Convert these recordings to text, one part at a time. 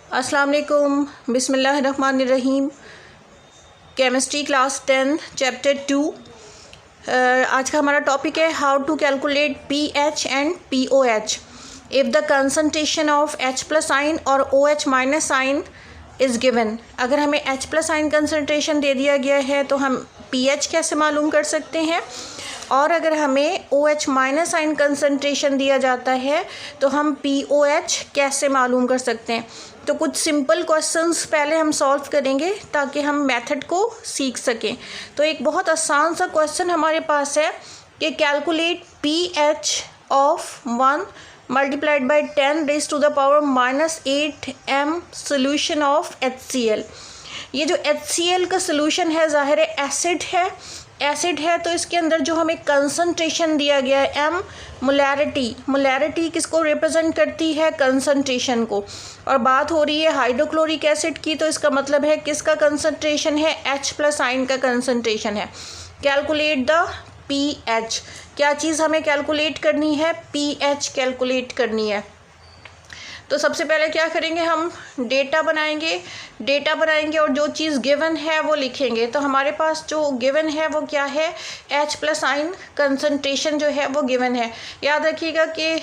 अस्सलाम वालेकुम, बिस्मिल्लाहिर्रहमानिर्रहीम। Chemistry class 10 chapter 2। आज का हमारा टॉपिक है how to calculate pH and pOH if the concentration of H plus ion और OH minus ion is given. अगर हमें H प्लस आइन कंसंट्रेशन दे दिया गया है तो हम पीएच कैसे मालूम कर सकते हैं, और अगर हमें OH माइनस आइन कंसंट्रेशन दिया जाता है तो हम POH कैसे मालूम कर सकते हैं। तो कुछ सिंपल क्वेश्चंस पहले हम सॉल्व करेंगे ताकि हम मेथड को सीख सकें। तो एक बहुत आसान सा क्वेश्चन हमारे पास है कि calculate pH of 1 multiplied by 10 raise to the power -8 m solution of HCl। ये जो HCl का सोल्यूशन है ज़ाहिर है एसिड है, तो इसके अंदर जो हमें कंसंट्रेशन दिया गया है m, मोलैरिटी किसको रिप्रेजेंट करती है, कंसंट्रेशन को। और बात हो रही है हाइड्रोक्लोरिक एसिड की, तो इसका मतलब है किसका कंसंट्रेशन है, H प्लस आइन का कंसंट्रेशन है। कैलकुलेट द pH, क्या चीज़ हमें कैलकुलेट करनी है, pH कैलकुलेट करनी है। तो सबसे पहले क्या करेंगे, हम डेटा बनाएंगे और जो चीज़ गिवन है वो लिखेंगे। तो हमारे पास जो गिवन है वो क्या है, H प्लस आइन कंसंट्रेशन जो है वो गिवन है। याद रखिएगा कि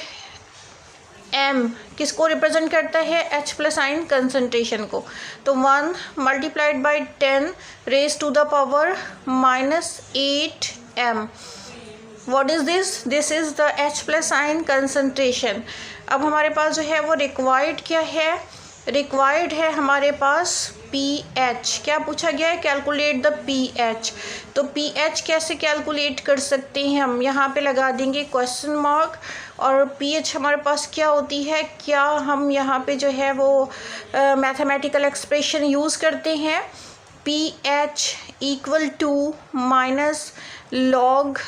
M किसको रिप्रेजेंट करता है, H प्लस आइन कंसंट्रेशन को। तो 1 multiplied by 10 raise to the power -8 m। What is this? This is the H plus ion concentration. अब हमारे पास जो है वो रिक्वायर्ड क्या है, रिक्वायर्ड है हमारे पास pH। क्या पूछा गया है, कैलकुलेट द pH। तो pH कैसे कैलकुलेट कर सकते हैं, हम यहाँ पे लगा देंगे क्वेश्चन मार्क। और pH हमारे पास क्या होती है, क्या हम यहाँ पे जो है वो मैथमेटिकल एक्सप्रेशन यूज़ करते हैं, pH equal to minus log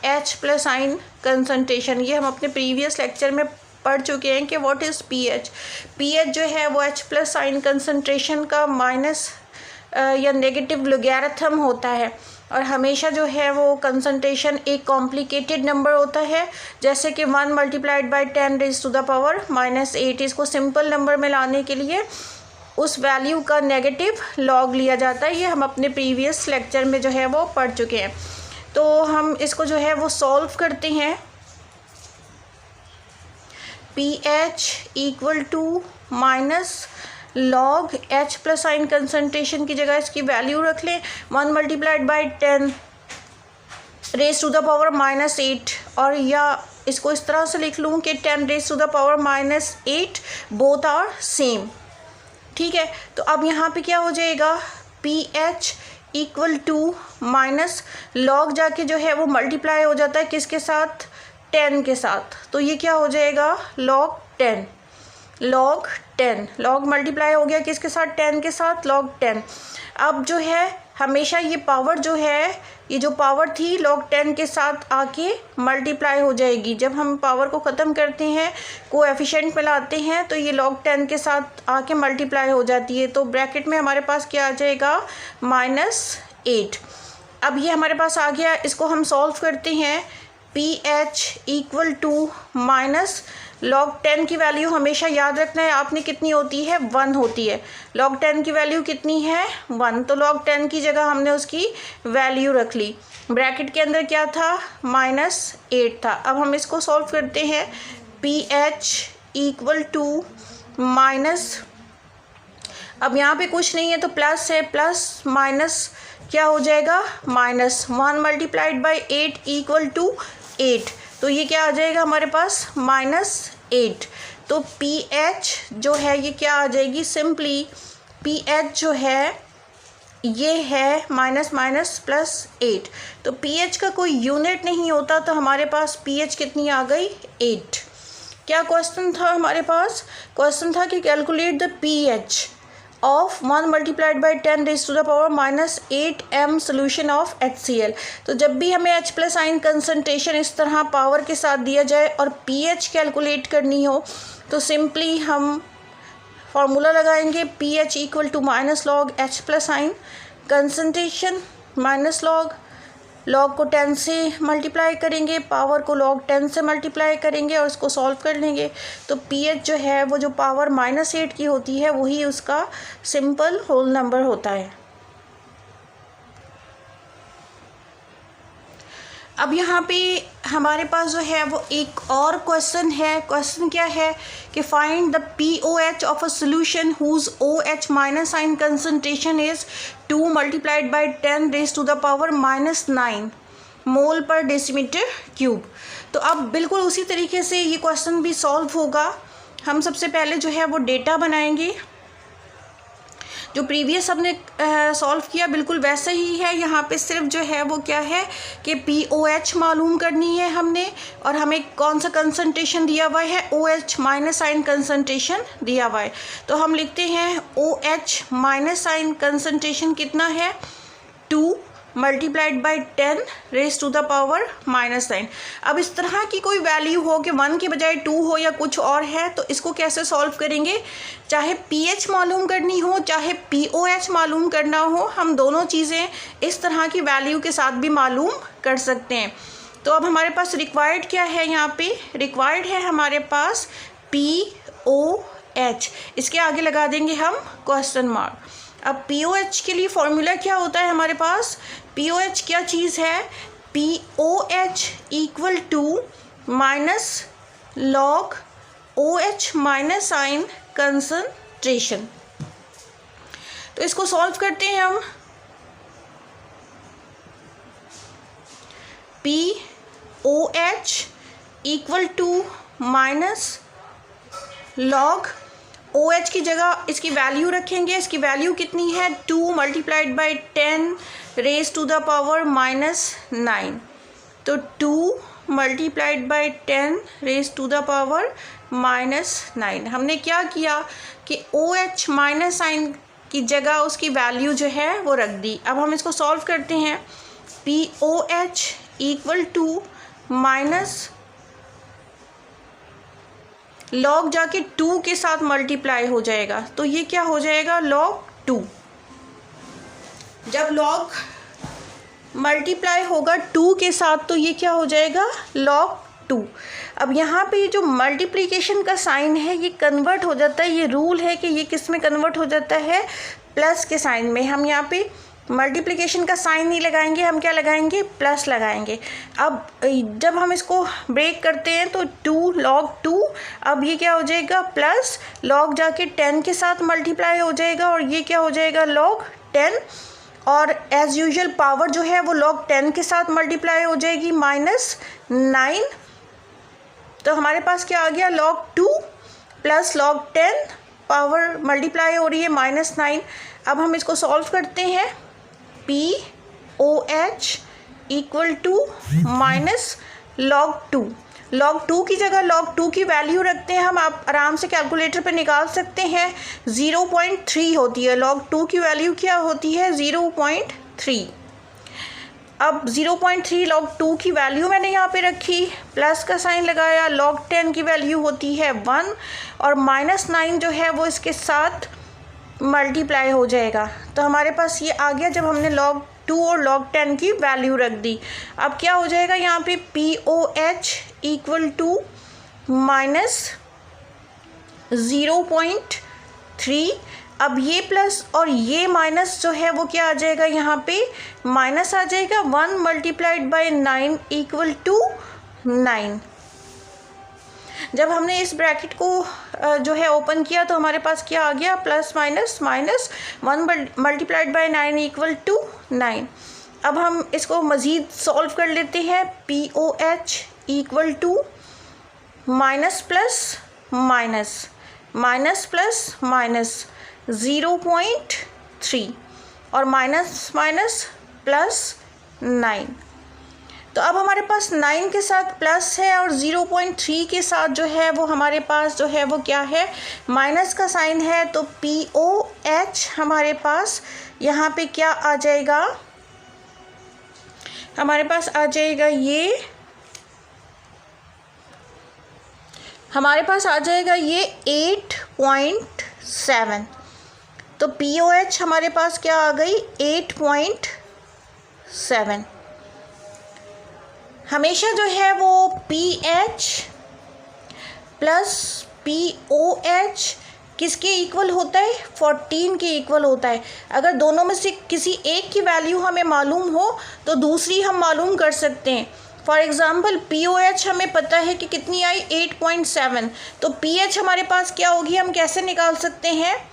H plus ion concentration. ये हम अपने प्रीवियस लेक्चर में पढ़ चुके हैं कि व्हाट इज़ pH जो है वो H प्लस आइन कंसंट्रेशन का माइनस या नेगेटिव लोगैरिथम होता है। और हमेशा जो है वो कंसंट्रेशन एक कॉम्प्लिकेटेड नंबर होता है, जैसे कि 1 multiplied by 10 raise to the power -8। इसको सिंपल नंबर में लाने के लिए उस वैल्यू का नेगेटिव लॉग लिया जाता है। ये हम अपने प्रीवियस लेक्चर में जो है वो पढ़ चुके हैं। तो हम इसको जो है वो सॉल्व करते हैं। pH equal to minus log H plus ion concentration की जगह इसकी वैल्यू रख लें 1 multiplied by 10 raise to the power -8, और या इसको इस तरह से लिख लूँ कि 10 raise to the power -8 both are same. ठीक है, तो अब यहाँ पे क्या हो जाएगा, pH equal to minus log जाके जो है वो मल्टीप्लाई हो जाता है किसके साथ, 10 के साथ। तो ये क्या हो जाएगा, log 10 लॉग मल्टीप्लाई हो गया किसके साथ, 10 के साथ, log 10। अब जो है हमेशा ये पावर जो है, ये जो पावर थी log 10 के साथ आके मल्टीप्लाई हो जाएगी। जब हम पावर को ख़त्म करते हैं, कोएफिशिएंट में लाते हैं, तो ये log 10 के साथ आके मल्टीप्लाई हो जाती है। तो ब्रैकेट में हमारे पास क्या आ जाएगा, -8। अब ये हमारे पास आ गया, इसको हम सॉल्व करते हैं। pH equal to minus log 10 की वैल्यू हमेशा याद रखना है आपने, कितनी होती है, 1 होती है। log 10 की वैल्यू कितनी है, 1। तो log 10 की जगह हमने उसकी वैल्यू रख ली। ब्रैकेट के अंदर क्या था, -8 था। अब हम इसको सॉल्व करते हैं। pH इक्वल टू माइनस, अब यहाँ पे कुछ नहीं है तो प्लस है, प्लस माइनस क्या हो जाएगा, -1 मल्टीप्लाइड बाई 8 इक्वल टू 8। तो ये क्या आ जाएगा हमारे पास, -8। तो pH जो है ये क्या आ जाएगी, सिंपली pH जो है ये है -+8। तो pH का कोई यूनिट नहीं होता, तो हमारे पास pH कितनी आ गई, 8। क्या क्वेश्चन था हमारे पास, क्वेश्चन था कि calculate the pH of 1 multiplied by 10 raise to the power -8 m solution of HCl। तो जब भी हमें H प्लस आइन कंसंट्रेशन इस तरह पावर के साथ दिया जाए और pH कैलकुलेट करनी हो, तो सिंपली हम फार्मूला लगाएंगे, pH equal to minus log H plus ion concentration minus log log को 10 से मल्टीप्लाई करेंगे, पावर को log 10 से मल्टीप्लाई करेंगे और इसको सॉल्व कर लेंगे। तो pH जो है वो जो पावर -8 की होती है वही उसका सिंपल होल नंबर होता है। अब यहाँ पे हमारे पास जो है वो एक और क्वेश्चन है। क्वेश्चन क्या है कि find the pOH of a solution whose OH minus sign concentration is 2 multiplied by 10 raise to the power -9 mole per decimetre cube. तो अब बिल्कुल उसी तरीके से ये क्वेश्चन भी सॉल्व होगा। हम सबसे पहले जो है वो डेटा बनाएंगे, जो प्रीवियस हमने सॉल्व किया बिल्कुल वैसा ही है। यहाँ पे सिर्फ जो है वो क्या है कि pOH मालूम करनी है हमने, और हमें कौन सा कंसंट्रेशन दिया हुआ है, OH माइनस साइन कंसंट्रेशन दिया हुआ है। तो हम लिखते हैं OH माइनस साइन कंसंट्रेशन कितना है, 2 multiplied by 10 raise to the power -9। अब इस तरह की कोई वैल्यू हो कि 1 के बजाय 2 हो या कुछ और है, तो इसको कैसे सॉल्व करेंगे। चाहे pH मालूम करनी हो चाहे pOH मालूम करना हो, हम दोनों चीज़ें इस तरह की वैल्यू के साथ भी मालूम कर सकते हैं। तो अब हमारे पास रिक्वायर्ड क्या है, यहाँ पे रिक्वायर्ड है हमारे पास pOH। इसके आगे लगा देंगे हम क्वेश्चन मार्क। अब pOH के लिए फॉर्मूला क्या होता है हमारे पास, pOH क्या चीज़ है, pOH equal to minus log OH minus sign concentration. तो इसको सॉल्व करते हैं हम। pOH equal to minus log OH की जगह इसकी वैल्यू रखेंगे। इसकी वैल्यू कितनी है, 2 multiplied by 10 raise to the power -9। तो 2 multiplied by 10 raise to the power -9। हमने क्या किया कि OH माइनस साइन की जगह उसकी वैल्यू जो है वो रख दी। अब हम इसको सॉल्व करते हैं। pOH equal to minus log जाके 2 के साथ मल्टीप्लाई हो जाएगा, तो ये क्या हो जाएगा, log 2। जब लॉग मल्टीप्लाई होगा 2 के साथ तो ये क्या हो जाएगा, log 2। अब यहाँ पे जो मल्टीप्लिकेशन का साइन है ये कन्वर्ट हो जाता है, ये रूल है कि ये किस में कन्वर्ट हो जाता है, प्लस के साइन में। हम यहाँ पे मल्टीप्लिकेशन का साइन नहीं लगाएंगे, हम क्या लगाएंगे, प्लस लगाएंगे। अब जब हम इसको ब्रेक करते हैं तो 2 log 2, अब ये क्या हो जाएगा, प्लस log जाके 10 के साथ मल्टीप्लाई हो जाएगा और ये क्या हो जाएगा, log 10। और एज़ यूजुअल पावर जो है वो log 10 के साथ मल्टीप्लाई हो जाएगी -9। तो हमारे पास क्या आ गया, log 2 plus log 10, power multiply हो रही है -9। अब हम इसको सॉल्व करते हैं। pOH equal to minus log 2। log 2 की जगह log 2 की वैल्यू रखते हैं हम, आप आराम से कैलकुलेटर पे निकाल सकते हैं। 0.3 होती है, log 2 की वैल्यू क्या होती है, 0.3। अब 0.3 log 2 की वैल्यू मैंने यहाँ पे रखी, प्लस का साइन लगाया, log 10 की वैल्यू होती है 1 और -9 जो है वो इसके साथ मल्टीप्लाई हो जाएगा। तो हमारे पास ये आ गया जब हमने log 2 और log 10 की वैल्यू रख दी। अब क्या हो जाएगा यहाँ पे, pOH इक्वल टू माइनस 0.3। अब ये प्लस और ये माइनस जो है वो क्या आ जाएगा, यहाँ पे माइनस आ जाएगा। 1 मल्टीप्लाइड बाई 9 इक्वल टू 9। जब हमने इस ब्रैकेट को जो है ओपन किया तो हमारे पास क्या आ गया, plus minus minus 1 multiplied by 9 equal to 9। अब हम इसको मज़ीद सॉल्व कर लेते हैं। pOH equal to minus plus minus minus plus minus 0.3 और माइनस माइनस प्लस 9। तो अब हमारे पास 9 के साथ प्लस है और 0.3 के साथ जो है वो हमारे पास जो है वो क्या है, माइनस का साइन है। तो pOH हमारे पास यहाँ पे क्या आ जाएगा, हमारे पास आ जाएगा ये, हमारे पास आ जाएगा ये 8.7। तो pOH हमारे पास क्या आ गई, 8.7। हमेशा जो है वो pH प्लस POH किसके इक्वल होता है, 14 के इक्वल होता है। अगर दोनों में से किसी एक की वैल्यू हमें मालूम हो तो दूसरी हम मालूम कर सकते हैं। फॉर एग्ज़ाम्पल POH हमें पता है कि कितनी आई, 8.7, तो pH हमारे पास क्या होगी, हम कैसे निकाल सकते हैं,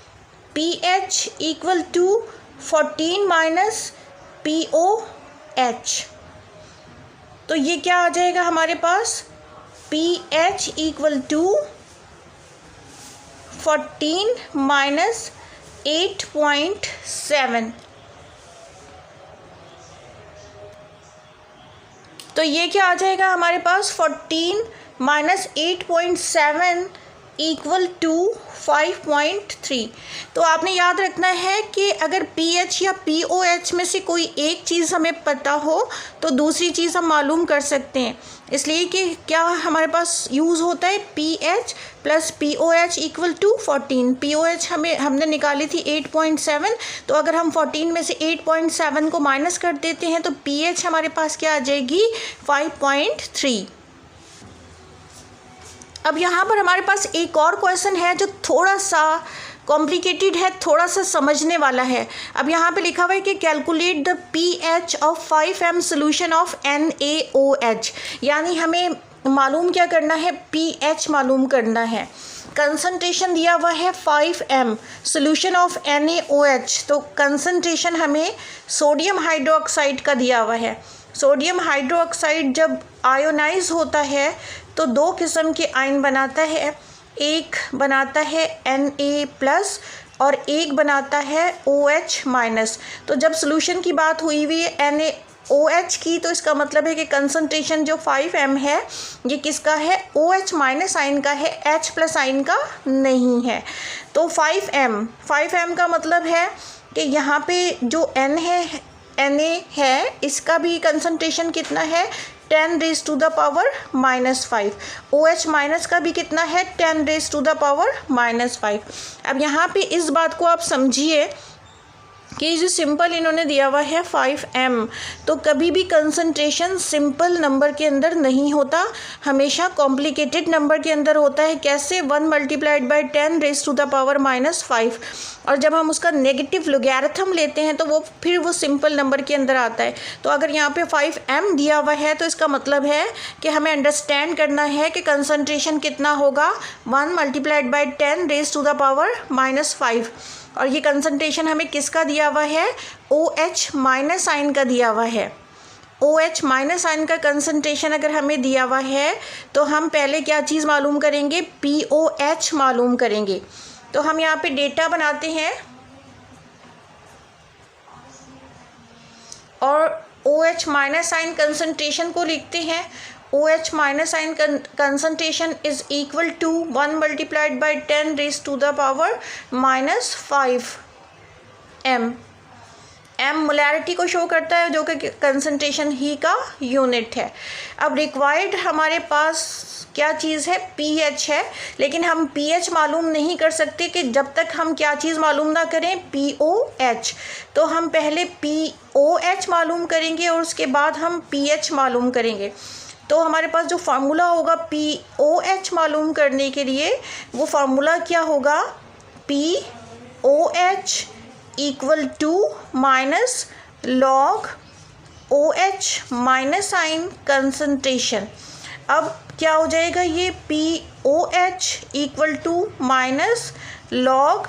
pH equal to 14 minus POH। तो ये क्या आ जाएगा हमारे पास, pH इक्वल टू 14 माइनस 8.7। तो ये क्या आ जाएगा हमारे पास, 14 माइनस 8.7 इक्वल टू 5.3। तो आपने याद रखना है कि अगर pH या POH में से कोई एक चीज़ हमें पता हो तो दूसरी चीज़ हम मालूम कर सकते हैं। इसलिए कि क्या हमारे पास यूज़ होता है, pH plus POH equal to 14। POH हमने निकाली थी 8.7, तो अगर हम 14 में से 8.7 को माइनस कर देते हैं तो pH हमारे पास क्या आ जाएगी, 5.3। अब यहाँ पर हमारे पास एक और क्वेश्चन है जो थोड़ा सा कॉम्प्लिकेटेड है, थोड़ा सा समझने वाला है। अब यहाँ पे लिखा हुआ है कि calculate the pH of 5m solution of NaOH, यानी हमें मालूम क्या करना है, pH मालूम करना है। कंसंट्रेशन दिया हुआ है 5m सोल्यूशन ऑफ NaOH, तो कंसंट्रेशन हमें सोडियम हाइड्रोक्साइड का दिया हुआ है। सोडियम हाइड्रोक्साइड जब आयोनाइज होता है तो दो किस्म के आयन बनाता है, एक बनाता है Na+ और एक बनाता है OH-। तो जब सोल्यूशन की बात हुई हुई है NaOH की, तो इसका मतलब है कि कंसंट्रेशन जो 5m है ये किसका है, OH- आयन का है, H+ आयन का नहीं है। तो 5m का मतलब है कि यहाँ पे जो N है, Na है, इसका भी कंसंट्रेशन कितना है, 10⁻⁻⁵। OH- का भी कितना है, 10⁻⁻⁵। अब यहाँ पे इस बात को आप समझिए कि जो सिंपल इन्होंने दिया हुआ है 5m, तो कभी भी कंसंट्रेशन सिंपल नंबर के अंदर नहीं होता, हमेशा कॉम्प्लिकेटेड नंबर के अंदर होता है। कैसे, 1 × 10⁻⁻⁵। और जब हम उसका नेगेटिव लोगैरिथम लेते हैं तो फिर वो सिंपल नंबर के अंदर आता है। तो अगर यहाँ पे 5m दिया हुआ है तो इसका मतलब है कि हमें अंडरस्टैंड करना है कि कंसंट्रेशन कितना होगा, 1 × 10⁻⁵। और ये कंसंट्रेशन हमें किसका दिया हुआ है, OH- आयन का दिया हुआ है। OH- आयन का कंसंट्रेशन अगर हमें दिया हुआ है तो हम पहले क्या चीज़ मालूम करेंगे, POH मालूम करेंगे। तो हम यहाँ पे डेटा बनाते हैं और OH- आयन कंसंट्रेशन को लिखते हैं। OH- ion concentration is equal to 1 × 10⁻⁵m। m molarity को शो करता है जो कि कंसंट्रेशन ही का यूनिट है। अब रिक्वायर्ड हमारे पास क्या चीज़ है, pH है, लेकिन हम pH मालूम नहीं कर सकते कि जब तक हम क्या चीज़ मालूम ना करें, POH। तो हम पहले POH मालूम करेंगे और उसके बाद हम pH मालूम करेंगे। तो हमारे पास जो फार्मूला होगा POH मालूम करने के लिए, वो फार्मूला क्या होगा, POH equal to minus log OH- ion concentration. अब क्या हो जाएगा, ये POH equal to minus log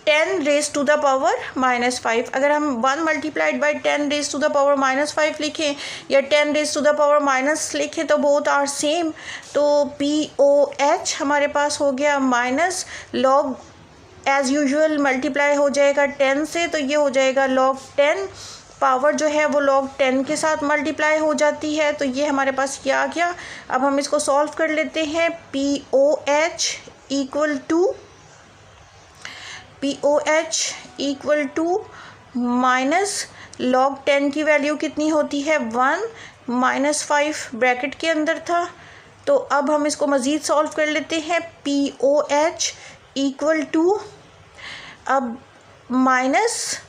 10⁻⁻⁵। अगर हम 1 × 10⁻⁻⁵ लिखें या 10⁻⁻⁻ लिखें तो बोथ आर सेम। तो POH हमारे पास हो गया minus log, as usual multiply हो जाएगा 10 से, तो ये हो जाएगा लॉग 10। पावर जो है वो लॉग 10 के साथ मल्टीप्लाई हो जाती है, तो ये हमारे पास क्या आ गया। अब हम इसको सॉल्व कर लेते हैं। POH equal to minus log 10 की वैल्यू कितनी होती है, 1 -5 ब्रैकेट के अंदर था। तो अब हम इसको मज़ीद सॉल्व कर लेते हैं। POH इक्वल टू, अब माइनस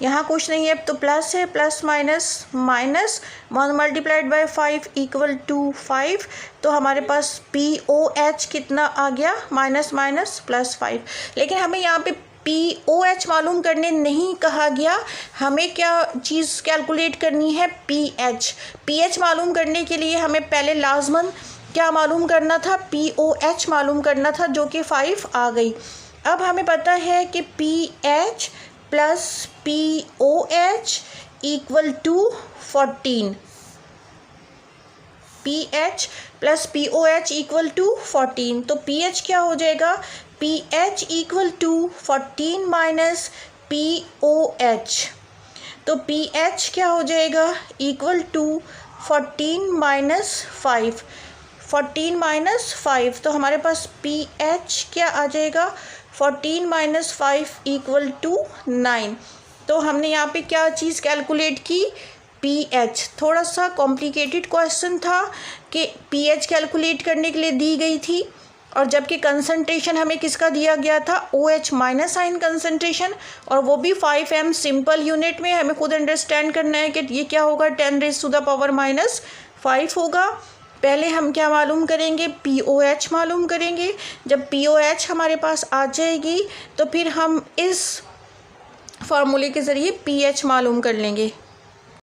यहाँ कुछ नहीं है तो प्लस है, plus minus minus 1 multiplied by 5 equal to 5। तो हमारे पास POH कितना आ गया, माइनस माइनस प्लस 5। लेकिन हमें यहाँ पे POH मालूम करने नहीं कहा गया, हमें क्या चीज़ कैलकुलेट करनी है, pH मालूम करने के लिए हमें पहले लाजमन क्या मालूम करना था, POH मालूम करना था, जो कि 5 आ गई। अब हमें पता है कि pH plus POH equal to 14, pH plus POH equal to 14। तो pH क्या हो जाएगा, pH equal to 14 minus POH। तो pH क्या हो जाएगा, इक्वल टू 14 माइनस 5, 14 माइनस 5। तो हमारे पास pH क्या आ जाएगा, 14 माइनस 5 इक्वल टू 9। तो हमने यहाँ पे क्या चीज़ कैलकुलेट की, pH। थोड़ा सा कॉम्प्लिकेटेड क्वेश्चन था कि pH कैलकुलेट करने के लिए दी गई थी, और जबकि कंसंट्रेशन हमें किसका दिया गया था, OH माइनस आयन कंसंट्रेशन, और वो भी 5m सिंपल यूनिट में। हमें खुद अंडरस्टैंड करना है कि ये क्या होगा, 10⁻⁻5 होगा। पहले हम क्या मालूम करेंगे, POH मालूम करेंगे। जब POH हमारे पास आ जाएगी तो फिर हम इस फार्मूले के ज़रिए pH मालूम कर लेंगे।